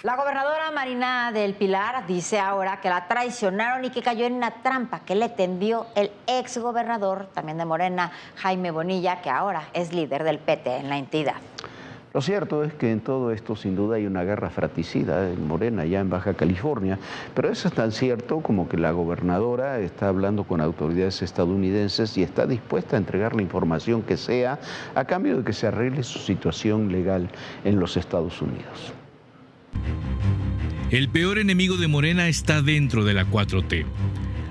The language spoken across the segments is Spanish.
La gobernadora Marina del Pilar dice ahora que la traicionaron y que cayó en una trampa que le tendió el exgobernador, también de Morena, Jaime Bonilla, que ahora es líder del PT en la entidad. Lo cierto es que en todo esto sin duda hay una guerra fratricida en Morena, ya en Baja California, pero eso es tan cierto como que la gobernadora está hablando con autoridades estadounidenses y está dispuesta a entregar la información que sea a cambio de que se arregle su situación legal en los Estados Unidos. El peor enemigo de Morena está dentro de la 4T.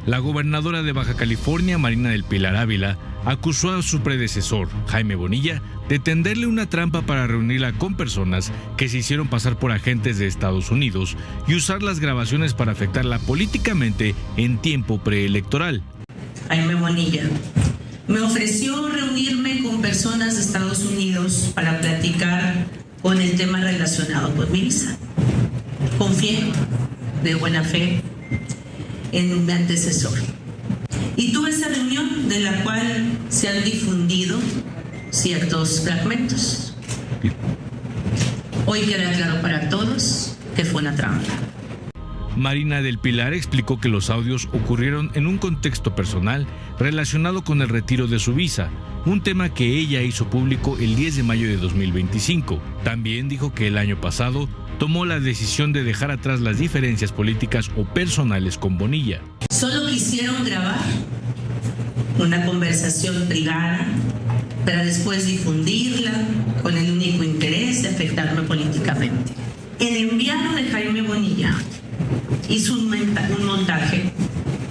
La gobernadora de Baja California, Marina del Pilar Ávila, acusó a su predecesor, Jaime Bonilla, de tenderle una trampa para reunirla con personas que se hicieron pasar por agentes de Estados Unidos y usar las grabaciones para afectarla políticamente en tiempo preelectoral. Jaime Bonilla me ofreció reunirme con personas de Estados Unidos para platicar con el tema relacionado con mi visa. Confié de buena fe en mi antecesor. Y tuve esa reunión de la cual se han difundido ciertos fragmentos. Hoy queda claro para todos que fue una trampa. Marina del Pilar explicó que los audios ocurrieron en un contexto personal relacionado con el retiro de su visa, un tema que ella hizo público el 10 de mayo de 2025. También dijo que el año pasado tomó la decisión de dejar atrás las diferencias políticas o personales con Bonilla. Solo quisieron grabar una conversación privada para después difundirla con el único interés de afectarme políticamente. El enviado de Jaime Bonilla hizo un montaje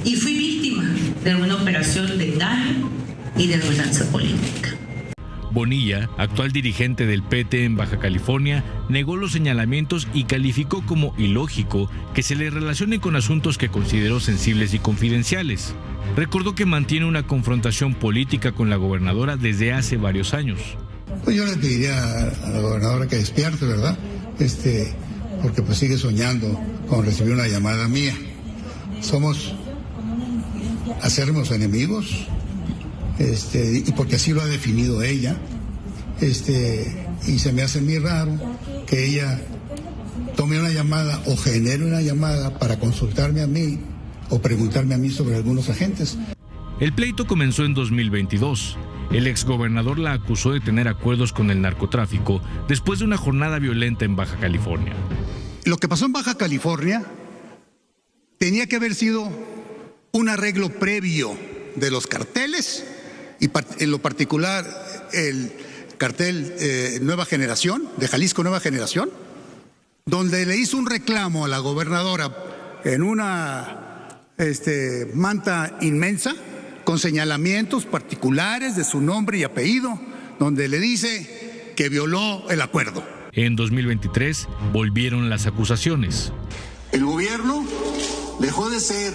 y fui víctima de una operación de engaño y de venganza política. Bonilla, actual dirigente del PT en Baja California, negó los señalamientos y calificó como ilógico que se le relacione con asuntos que consideró sensibles y confidenciales. Recordó que mantiene una confrontación política con la gobernadora desde hace varios años. Pues yo le pediría a la gobernadora que despierte, ¿verdad? Porque pues sigue soñando con recibir una llamada mía. Somos acérrimos enemigos. Y porque así lo ha definido ella, y se me hace muy raro que ella tome una llamada o genere una llamada para consultarme a mí o preguntarme a mí sobre algunos agentes. El pleito comenzó en 2022. El exgobernador la acusó de tener acuerdos con el narcotráfico después de una jornada violenta en Baja California. Lo que pasó en Baja California tenía que haber sido un arreglo previo de los carteles, y en lo particular el cartel Nueva Generación, de Jalisco Nueva Generación, donde le hizo un reclamo a la gobernadora en una manta inmensa, con señalamientos particulares de su nombre y apellido, donde le dice que violó el acuerdo. En 2023 volvieron las acusaciones. El gobierno dejó de ser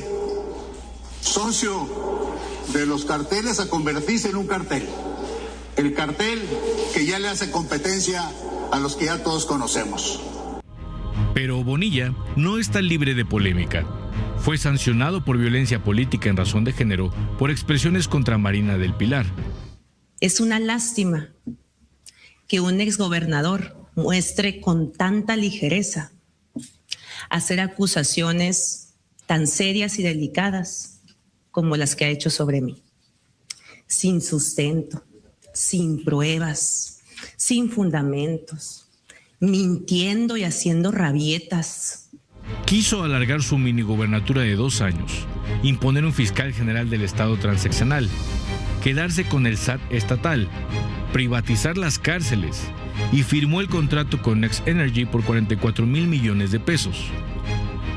socio de los carteles a convertirse en un cartel. El cartel que ya le hace competencia a los que ya todos conocemos. Pero Bonilla no está libre de polémica. Fue sancionado por violencia política en razón de género por expresiones contra Marina del Pilar. Es una lástima que un exgobernador muestre con tanta ligereza hacer acusaciones tan serias y delicadas como las que ha hecho sobre mí, sin sustento, sin pruebas, sin fundamentos, mintiendo y haciendo rabietas. Quiso alargar su minigobernatura de 2 años, imponer un fiscal general del Estado transeccional, quedarse con el SAT estatal, privatizar las cárceles y firmó el contrato con Next Energy por 44,000 millones de pesos.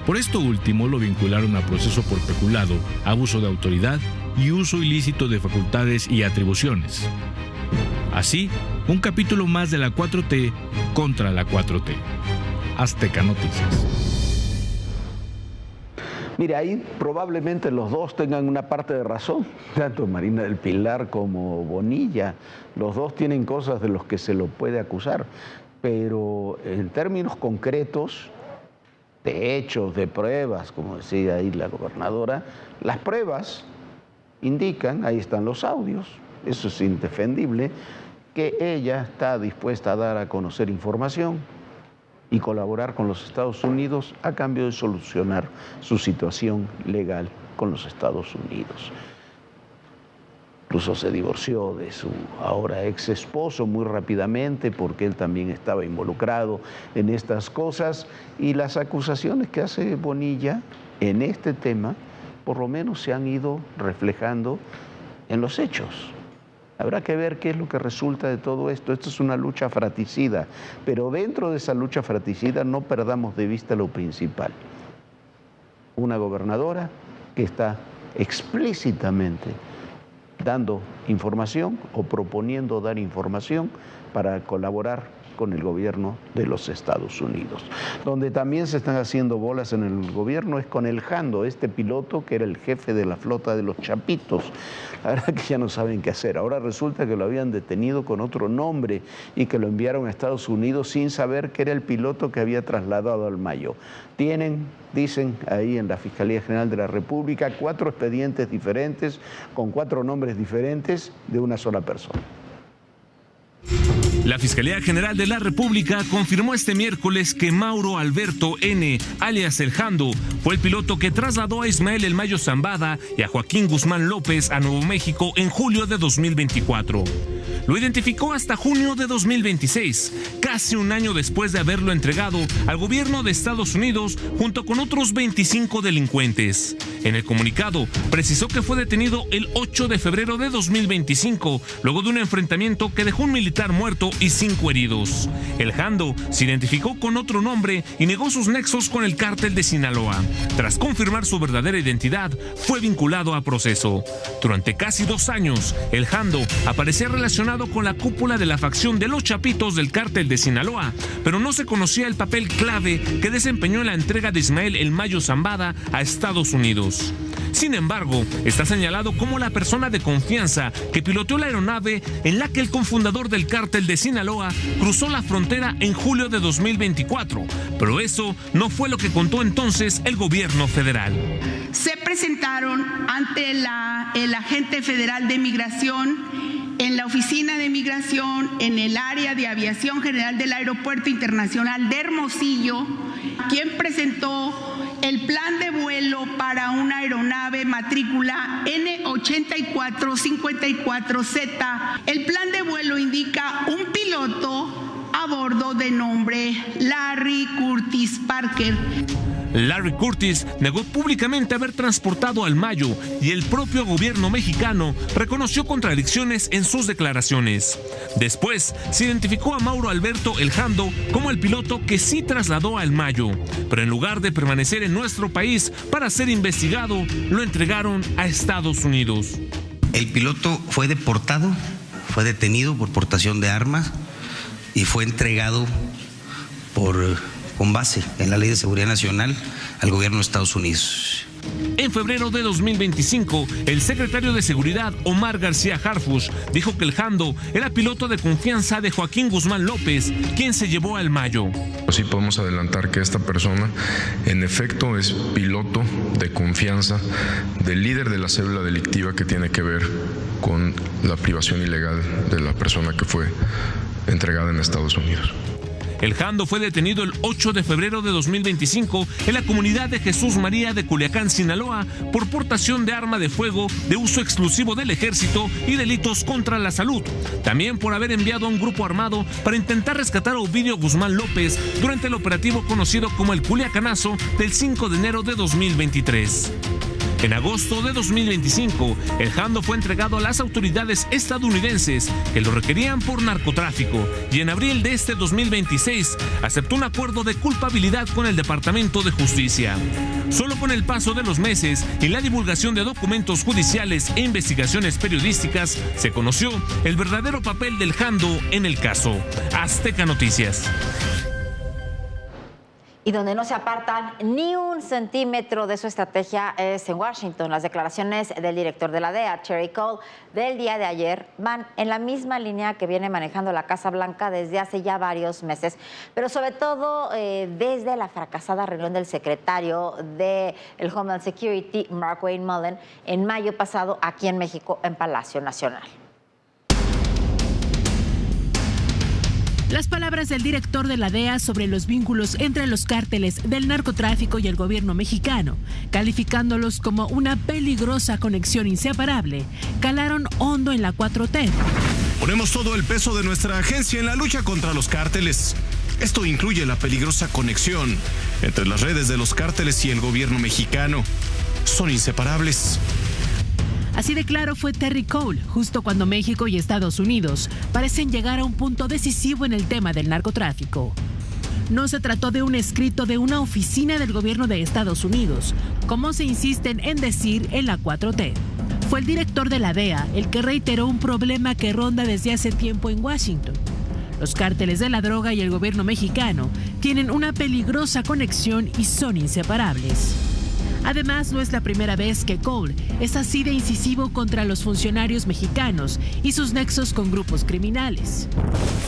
Por esto último lo vincularon a proceso por peculado, abuso de autoridad y uso ilícito de facultades y atribuciones. Así, un capítulo más de la 4T contra la 4T. Azteca Noticias. Mira, ahí probablemente los dos tengan una parte de razón, tanto Marina del Pilar como Bonilla. Los dos tienen cosas de los que se lo puede acusar, pero en términos concretos, de hechos, de pruebas, como decía ahí la gobernadora, las pruebas indican, ahí están los audios, eso es indefendible, que ella está dispuesta a dar a conocer información y colaborar con los Estados Unidos a cambio de solucionar su situación legal con los Estados Unidos. Incluso se divorció de su ahora ex esposo muy rápidamente porque él también estaba involucrado en estas cosas, y las acusaciones que hace Bonilla en este tema por lo menos se han ido reflejando en los hechos. Habrá que ver qué es lo que resulta de todo esto. Esto es una lucha fratricida, pero dentro de esa lucha fratricida no perdamos de vista lo principal. Una gobernadora que está explícitamente dando información o proponiendo dar información para colaborar con el gobierno de los Estados Unidos. Donde también se están haciendo bolas en el gobierno es con el Jando, este piloto que era el jefe de la flota de los Chapitos. La verdad que ya no saben qué hacer. Ahora resulta que lo habían detenido con otro nombre y que lo enviaron a Estados Unidos sin saber que era el piloto que había trasladado al Mayo. Tienen, dicen ahí en la Fiscalía General de la República, 4 expedientes diferentes con 4 nombres diferentes de una sola persona. La Fiscalía General de la República confirmó este miércoles que Mauro Alberto N., alias El Jando, fue el piloto que trasladó a Ismael El Mayo Zambada y a Joaquín Guzmán López a Nuevo México en julio de 2024. Lo identificó hasta junio de 2026, casi un año después de haberlo entregado al gobierno de Estados Unidos junto con otros 25 delincuentes. En el comunicado, precisó que fue detenido el 8 de febrero de 2025, luego de un enfrentamiento que dejó un militar muerto y 5 heridos. El Jando se identificó con otro nombre y negó sus nexos con el cártel de Sinaloa. Tras confirmar su verdadera identidad, fue vinculado a proceso. Durante casi 2 años, el Jando aparecía relacionado con la cúpula de la facción de los Chapitos del cártel de Sinaloa, pero no se conocía el papel clave que desempeñó en la entrega de Ismael El Mayo Zambada a Estados Unidos. Sin embargo, está señalado como la persona de confianza que piloteó la aeronave en la que el cofundador del cártel de Sinaloa cruzó la frontera en julio de 2024, pero eso no fue lo que contó entonces el gobierno federal. Se presentaron ante el agente federal de migración, en la oficina de migración, en el área de aviación general del Aeropuerto Internacional de Hermosillo, quien presentó el plan de vuelo para una aeronave matrícula N8454Z. El plan de vuelo indica un piloto a bordo de nombre Larry Curtis Parker. Larry Curtis negó públicamente haber transportado al Mayo y el propio gobierno mexicano reconoció contradicciones en sus declaraciones. Después se identificó a Mauro Alberto El Jando como el piloto que sí trasladó al Mayo, pero en lugar de permanecer en nuestro país para ser investigado, lo entregaron a Estados Unidos. El piloto fue deportado, fue detenido por portación de armas y fue entregado con base en la Ley de Seguridad Nacional al gobierno de Estados Unidos. En febrero de 2025, el secretario de Seguridad, Omar García Harfuch, dijo que el Jando era piloto de confianza de Joaquín Guzmán López, quien se llevó al Mayo. Sí podemos adelantar que esta persona, en efecto, es piloto de confianza del líder de la célula delictiva que tiene que ver con la privación ilegal de la persona que fue entregada en Estados Unidos. El Jando fue detenido el 8 de febrero de 2025 en la comunidad de Jesús María de Culiacán, Sinaloa, por portación de arma de fuego de uso exclusivo del ejército y delitos contra la salud. También por haber enviado a un grupo armado para intentar rescatar a Ovidio Guzmán López durante el operativo conocido como el Culiacanazo del 5 de enero de 2023. En agosto de 2025, el Jando fue entregado a las autoridades estadounidenses que lo requerían por narcotráfico y en abril de este 2026 aceptó un acuerdo de culpabilidad con el Departamento de Justicia. Solo con el paso de los meses y la divulgación de documentos judiciales e investigaciones periodísticas se conoció el verdadero papel del Jando en el caso. Azteca Noticias. Y donde no se apartan ni un centímetro de su estrategia es en Washington. Las declaraciones del director de la DEA, Terry Cole, del día de ayer van en la misma línea que viene manejando la Casa Blanca desde hace ya varios meses, pero sobre todo desde la fracasada reunión del secretario del Homeland Security, Mark Wayne Mullen, en mayo pasado aquí en México, en Palacio Nacional. Las palabras del director de la DEA sobre los vínculos entre los cárteles del narcotráfico y el gobierno mexicano, calificándolos como una peligrosa conexión inseparable, calaron hondo en la 4T. Ponemos todo el peso de nuestra agencia en la lucha contra los cárteles. Esto incluye la peligrosa conexión entre las redes de los cárteles y el gobierno mexicano. Son inseparables. Así de claro fue Terry Cole, justo cuando México y Estados Unidos parecen llegar a un punto decisivo en el tema del narcotráfico. No se trató de un escrito de una oficina del gobierno de Estados Unidos, como se insisten en decir en la 4T. Fue el director de la DEA el que reiteró un problema que ronda desde hace tiempo en Washington. Los cárteles de la droga y el gobierno mexicano tienen una peligrosa conexión y son inseparables. Además, no es la primera vez que Cole es así de incisivo contra los funcionarios mexicanos y sus nexos con grupos criminales.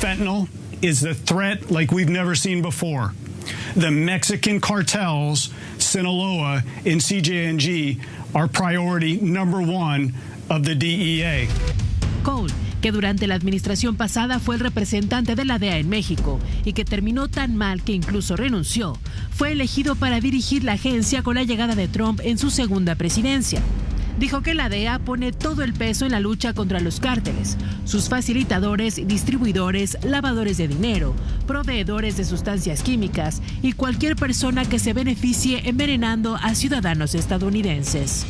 Fentanyl is a threat like we've never seen before. The Mexican cartels, Sinaloa and CJNG, are priority number one of the DEA. Cole, que durante la administración pasada fue el representante de la DEA en México y que terminó tan mal que incluso renunció, fue elegido para dirigir la agencia con la llegada de Trump en su segunda presidencia. Dijo que la DEA pone todo el peso en la lucha contra los cárteles, sus facilitadores, distribuidores, lavadores de dinero, proveedores de sustancias químicas y cualquier persona que se beneficie envenenando a ciudadanos estadounidenses.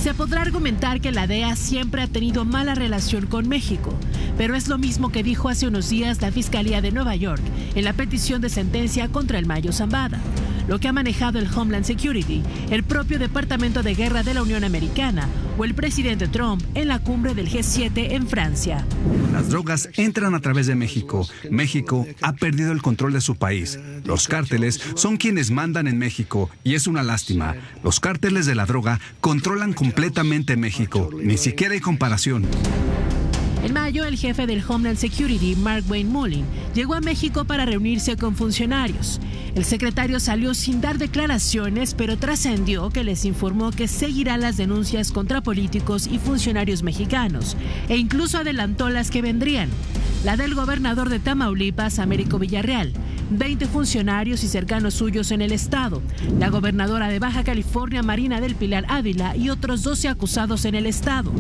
Se podrá argumentar que la DEA siempre ha tenido mala relación con México, pero es lo mismo que dijo hace unos días la Fiscalía de Nueva York en la petición de sentencia contra el Mayo Zambada, lo que ha manejado el Homeland Security, el propio Departamento de Guerra de la Unión Americana o el presidente Trump en la cumbre del G7 en Francia. Las drogas entran a través de México. México ha perdido el control de su país. Los cárteles son quienes mandan en México y es una lástima. Los cárteles de la droga controlan completamente México. Ni siquiera hay comparación. En mayo, el jefe del Homeland Security, Mark Wayne Mullin, llegó a México para reunirse con funcionarios. El secretario salió sin dar declaraciones, pero trascendió que les informó que seguirán las denuncias contra políticos y funcionarios mexicanos, e incluso adelantó las que vendrían. La del gobernador de Tamaulipas, Américo Villarreal, 20 funcionarios y cercanos suyos en el estado, la gobernadora de Baja California, Marina del Pilar Ávila, y otros 12 acusados en el estado,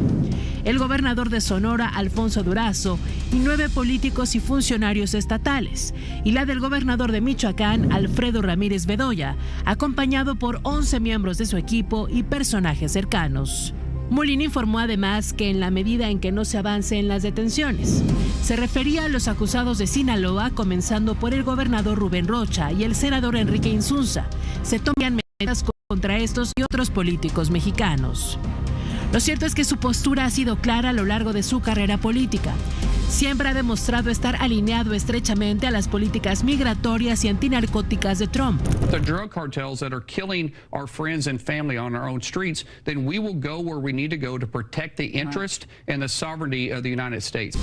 el gobernador de Sonora, Alfonso Durazo, y 9 políticos y funcionarios estatales, y la del gobernador de Michoacán, Alfredo Ramírez Bedoya, acompañado por 11 miembros de su equipo y personajes cercanos. Mullin informó además que en la medida en que no se avance en las detenciones, se refería a los acusados de Sinaloa, comenzando por el gobernador Rubén Rocha y el senador Enrique Insunza, se tomarían medidas contra estos y otros políticos mexicanos. Lo cierto es que su postura ha sido clara a lo largo de su carrera política. Siempre ha demostrado estar alineado estrechamente a las políticas migratorias y antinarcóticas de Trump. The drug cartels that are killing our friends and family on our own streets, then we will go where we need to go to protect the interest and the sovereignty of the United States.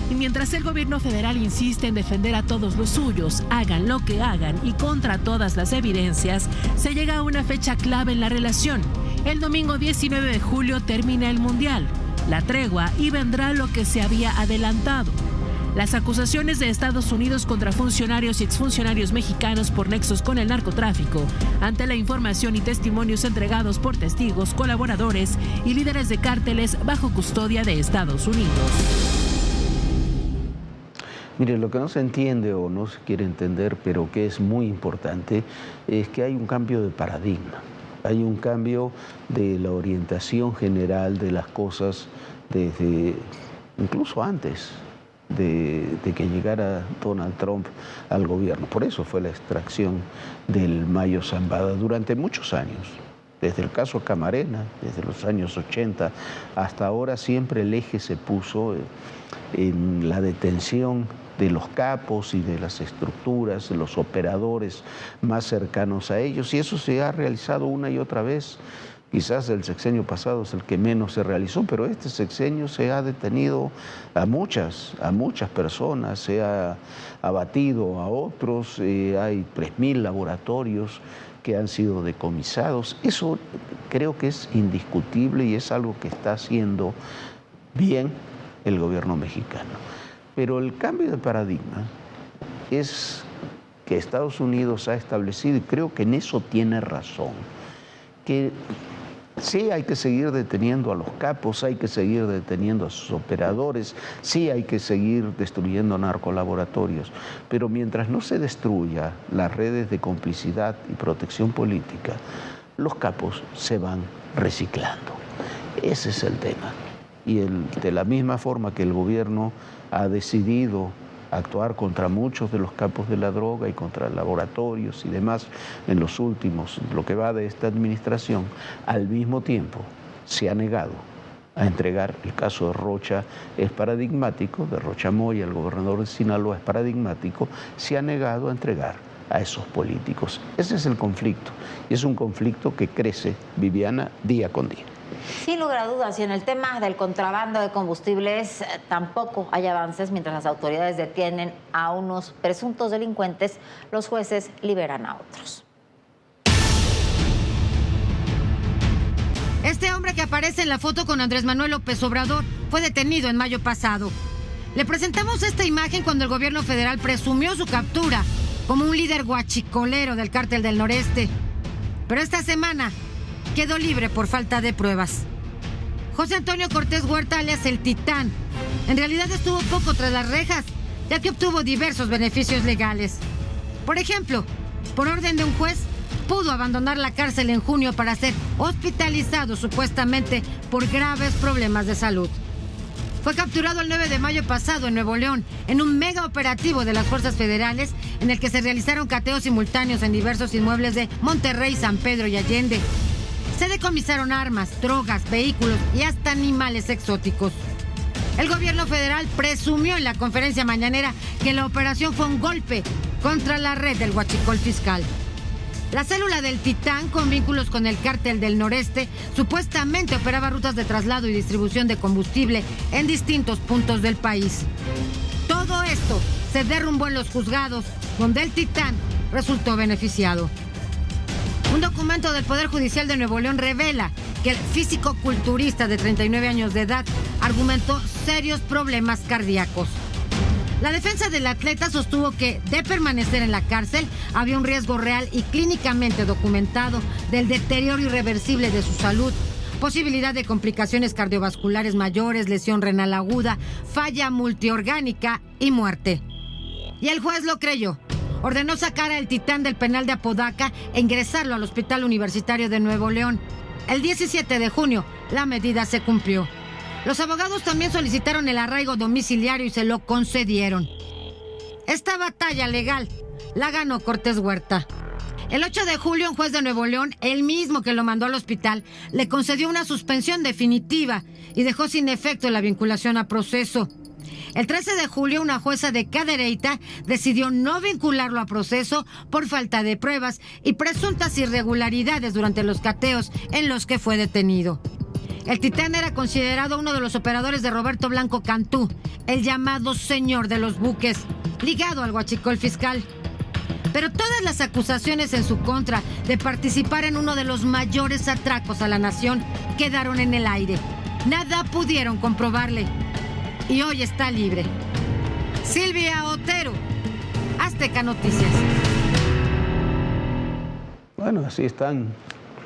Y mientras el gobierno federal insiste en defender a todos los suyos, hagan lo que hagan y contra todas las evidencias, se llega a una fecha clave en la relación. El domingo 19 de julio termina el Mundial, la tregua, y vendrá lo que se había adelantado. Las acusaciones de Estados Unidos contra funcionarios y exfuncionarios mexicanos por nexos con el narcotráfico, ante la información y testimonios entregados por testigos, colaboradores y líderes de cárteles bajo custodia de Estados Unidos. Mire, lo que no se entiende o no se quiere entender, pero que es muy importante, es que hay un cambio de paradigma. Hay un cambio de la orientación general de las cosas desde incluso antes de que llegara Donald Trump al gobierno. Por eso fue la extracción del Mayo Zambada durante muchos años. Desde el caso Camarena, desde los años 80 hasta ahora, siempre el eje se puso en la detención de los capos y de las estructuras, de los operadores más cercanos a ellos, y eso se ha realizado una y otra vez. Quizás el sexenio pasado es el que menos se realizó, pero este sexenio se ha detenido a muchas personas, se ha abatido a otros, hay 3.000 laboratorios que han sido decomisados. Eso creo que es indiscutible y es algo que está haciendo bien el gobierno mexicano. Pero el cambio de paradigma es que Estados Unidos ha establecido, y creo que en eso tiene razón, que sí hay que seguir deteniendo a los capos, hay que seguir deteniendo a sus operadores, sí hay que seguir destruyendo narcolaboratorios, pero mientras no se destruya las redes de complicidad y protección política, los capos se van reciclando. Ese es el tema. Y de la misma forma que el gobierno ha decidido actuar contra muchos de los capos de la droga y contra laboratorios y demás en los últimos, lo que va de esta administración, al mismo tiempo se ha negado a entregar. El caso de Rocha es paradigmático, de Rocha Moya, el gobernador de Sinaloa, es paradigmático, se ha negado a entregar a esos políticos. Ese es el conflicto, y es un conflicto que crece, Viviana, día con día. Sin lugar a dudas, y en el tema del contrabando de combustibles tampoco hay avances. Mientras las autoridades detienen a unos presuntos delincuentes, los jueces liberan a otros. Este hombre que aparece en la foto con Andrés Manuel López Obrador fue detenido en mayo pasado. Le presentamos esta imagen cuando el gobierno federal presumió su captura como un líder guachicolero del Cártel del Noreste. Pero esta semana quedó libre por falta de pruebas. José Antonio Cortés Huerta, alias el Titán, en realidad estuvo poco tras las rejas, ya que obtuvo diversos beneficios legales. Por ejemplo, por orden de un juez, pudo abandonar la cárcel en junio para ser hospitalizado supuestamente por graves problemas de salud. Fue capturado el 9 de mayo pasado en Nuevo León, en un mega operativo de las fuerzas federales, en el que se realizaron cateos simultáneos en diversos inmuebles de Monterrey, San Pedro y Allende. Se decomisaron armas, drogas, vehículos y hasta animales exóticos. El gobierno federal presumió en la conferencia mañanera que la operación fue un golpe contra la red del huachicol fiscal. La célula del Titán, con vínculos con el Cártel del Noreste, supuestamente operaba rutas de traslado y distribución de combustible en distintos puntos del país. Todo esto se derrumbó en los juzgados, donde el Titán resultó beneficiado. Un documento del Poder Judicial de Nuevo León revela que el físico-culturista de 39 años de edad argumentó serios problemas cardíacos. La defensa del atleta sostuvo que, de permanecer en la cárcel, había un riesgo real y clínicamente documentado del deterioro irreversible de su salud, posibilidad de complicaciones cardiovasculares mayores, lesión renal aguda, falla multiorgánica y muerte. Y el juez lo creyó. Ordenó sacar al Titán del penal de Apodaca e ingresarlo al Hospital Universitario de Nuevo León. El 17 de junio, la medida se cumplió. Los abogados también solicitaron el arraigo domiciliario y se lo concedieron. Esta batalla legal la ganó Cortés Huerta. El 8 de julio, un juez de Nuevo León, el mismo que lo mandó al hospital, le concedió una suspensión definitiva y dejó sin efecto la vinculación a proceso. El 13 de julio, una jueza de Cadereyta decidió no vincularlo a proceso por falta de pruebas y presuntas irregularidades durante los cateos en los que fue detenido. El Titán era considerado uno de los operadores de Roberto Blanco Cantú, el llamado señor de los buques, ligado al huachicol fiscal. Pero todas las acusaciones en su contra de participar en uno de los mayores atracos a la nación quedaron en el aire. Nada pudieron comprobarle. Y hoy está libre. Silvia Otero, Azteca Noticias. Bueno, así están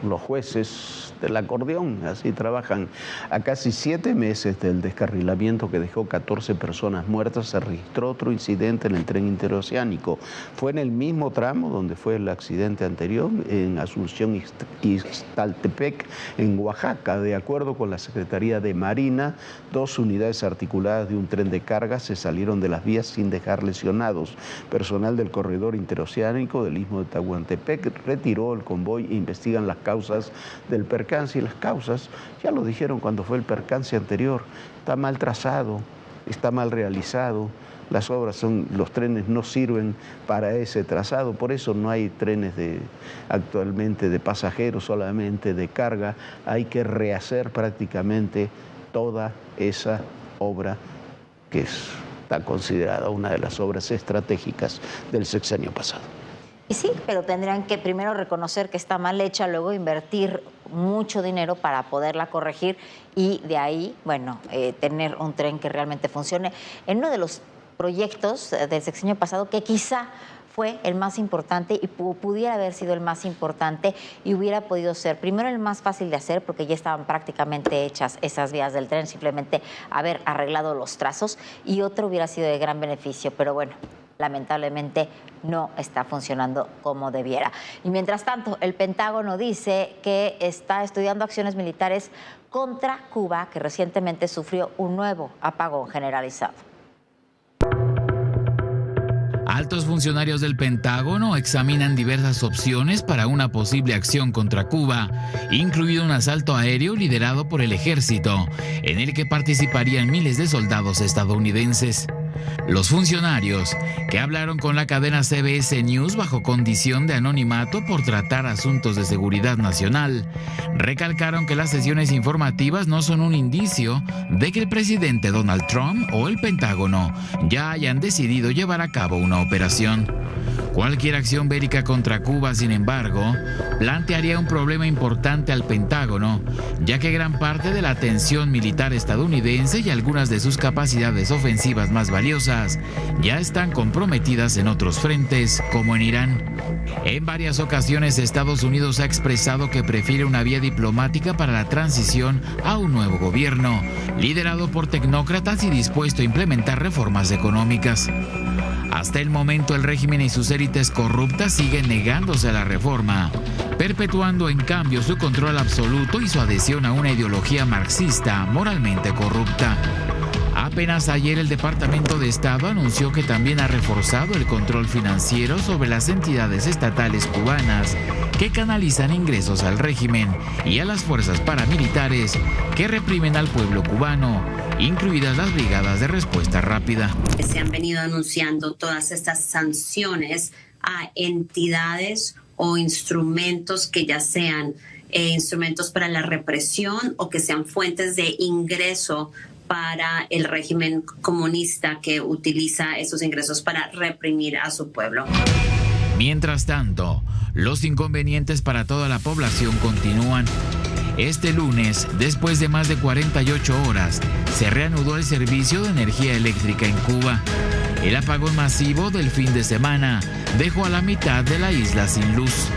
los jueces del acordeón, así trabajan. A casi 7 meses del descarrilamiento que dejó 14 personas muertas, se registró otro incidente en el tren interoceánico. Fue en el mismo tramo donde fue el accidente anterior, en Asunción Ixtaltepec, en Oaxaca. De acuerdo con la Secretaría de Marina, 2 unidades articuladas de un tren de carga se salieron de las vías sin dejar lesionados. Personal del corredor interoceánico del Istmo de Tehuantepec retiró el convoy e investigan las causas del percance. Y las causas, ya lo dijeron cuando fue el percance anterior, está mal trazado, está mal realizado, las obras los trenes no sirven para ese trazado, por eso no hay trenes actualmente de pasajeros, solamente de carga. Hay que rehacer prácticamente toda esa obra que está considerada una de las obras estratégicas del sexenio pasado. Y sí, pero tendrían que primero reconocer que está mal hecha, luego invertir mucho dinero para poderla corregir y de ahí, bueno, tener un tren que realmente funcione. En uno de los proyectos del sexenio pasado que quizá fue el más importante y pudiera haber sido el más importante y hubiera podido ser primero el más fácil de hacer porque ya estaban prácticamente hechas esas vías del tren, simplemente haber arreglado los trazos, y otro hubiera sido de gran beneficio, pero bueno, lamentablemente no está funcionando como debiera. Y mientras tanto, el Pentágono dice que está estudiando acciones militares contra Cuba, que recientemente sufrió un nuevo apagón generalizado. Altos funcionarios del Pentágono examinan diversas opciones para una posible acción contra Cuba, incluido un asalto aéreo liderado por el ejército, en el que participarían miles de soldados estadounidenses. Los funcionarios, que hablaron con la cadena CBS News bajo condición de anonimato por tratar asuntos de seguridad nacional, recalcaron que las sesiones informativas no son un indicio de que el presidente Donald Trump o el Pentágono ya hayan decidido llevar a cabo una operación. Cualquier acción bélica contra Cuba, sin embargo, plantearía un problema importante al Pentágono, ya que gran parte de la atención militar estadounidense y algunas de sus capacidades ofensivas más valiosas ya están comprometidas en otros frentes, como en Irán. En varias ocasiones, Estados Unidos ha expresado que prefiere una vía diplomática para la transición a un nuevo gobierno, liderado por tecnócratas y dispuesto a implementar reformas económicas. Hasta el momento, el régimen y sus élites corruptas siguen negándose a la reforma, perpetuando en cambio su control absoluto y su adhesión a una ideología marxista moralmente corrupta. Apenas ayer el Departamento de Estado anunció que también ha reforzado el control financiero sobre las entidades estatales cubanas que canalizan ingresos al régimen y a las fuerzas paramilitares que reprimen al pueblo cubano, incluidas las brigadas de respuesta rápida. Se han venido anunciando todas estas sanciones a entidades o instrumentos que ya sean instrumentos para la represión o que sean fuentes de ingreso para el régimen comunista que utiliza esos ingresos para reprimir a su pueblo. Mientras tanto, los inconvenientes para toda la población continúan. Este lunes, después de más de 48 horas, se reanudó el servicio de energía eléctrica en Cuba. El apagón masivo del fin de semana dejó a la mitad de la isla sin luz.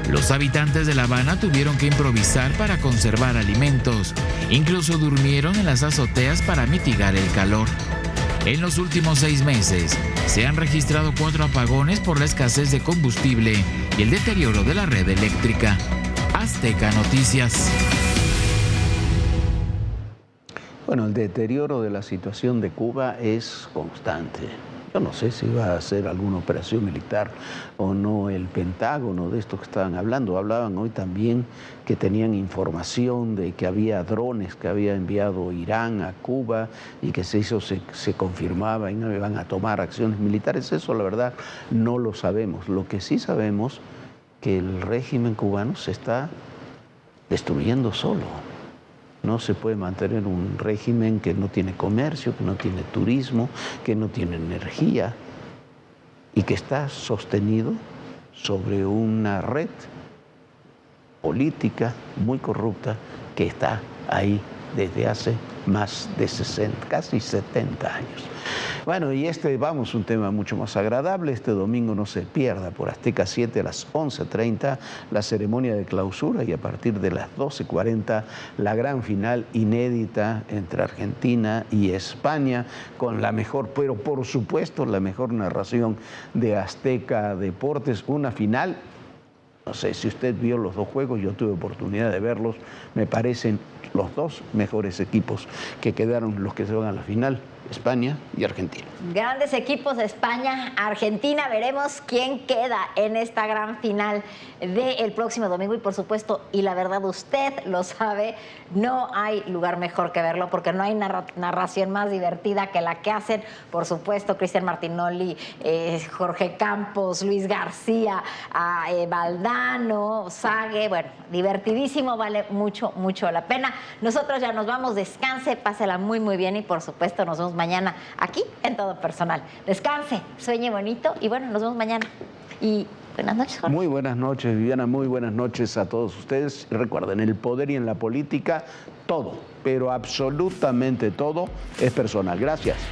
Los habitantes de La Habana tuvieron que improvisar para conservar alimentos. Incluso durmieron en las azoteas para mitigar el calor. En los últimos 6 meses, se han registrado 4 apagones por la escasez de combustible y el deterioro de la red eléctrica. Azteca Noticias. Bueno, el deterioro de la situación de Cuba es constante. Yo no sé si va a hacer alguna operación militar o no el Pentágono, de esto que estaban hablando. Hablaban hoy también que tenían información de que había drones que había enviado Irán a Cuba y que se confirmaba y no iban a tomar acciones militares. Eso, la verdad, no lo sabemos. Lo que sí sabemos que el régimen cubano se está destruyendo solo. No se puede mantener un régimen que no tiene comercio, que no tiene turismo, que no tiene energía y que está sostenido sobre una red política muy corrupta que está ahí desde hace más de 60, casi 70 años. Bueno, y un tema mucho más agradable. Este domingo no se pierda por Azteca 7 a las 11:30 la ceremonia de clausura y a partir de las 12:40 la gran final inédita entre Argentina y España con la mejor, pero por supuesto la mejor narración de Azteca Deportes. Una final, no sé si usted vio los 2 juegos, yo tuve oportunidad de verlos, me parecen los 2 mejores equipos que quedaron los que se van a la final, España y Argentina. Grandes equipos de España, Argentina, veremos quién queda en esta gran final del próximo domingo y por supuesto, y la verdad usted lo sabe, no hay lugar mejor que verlo porque no hay narración más divertida que la que hacen, por supuesto, Cristian Martinoli, Jorge Campos, Luis García, Valdano, Sague, bueno, divertidísimo, vale mucho, mucho la pena. Nosotros ya nos vamos, descanse, pásela muy, muy bien y por supuesto nos vemos mañana aquí en Todo Personal. Descanse, sueñe bonito y bueno, nos vemos mañana. Y buenas noches, Jorge. Muy buenas noches, Viviana, muy buenas noches a todos ustedes. Recuerden, el poder y en la política, todo, pero absolutamente todo es personal. Gracias.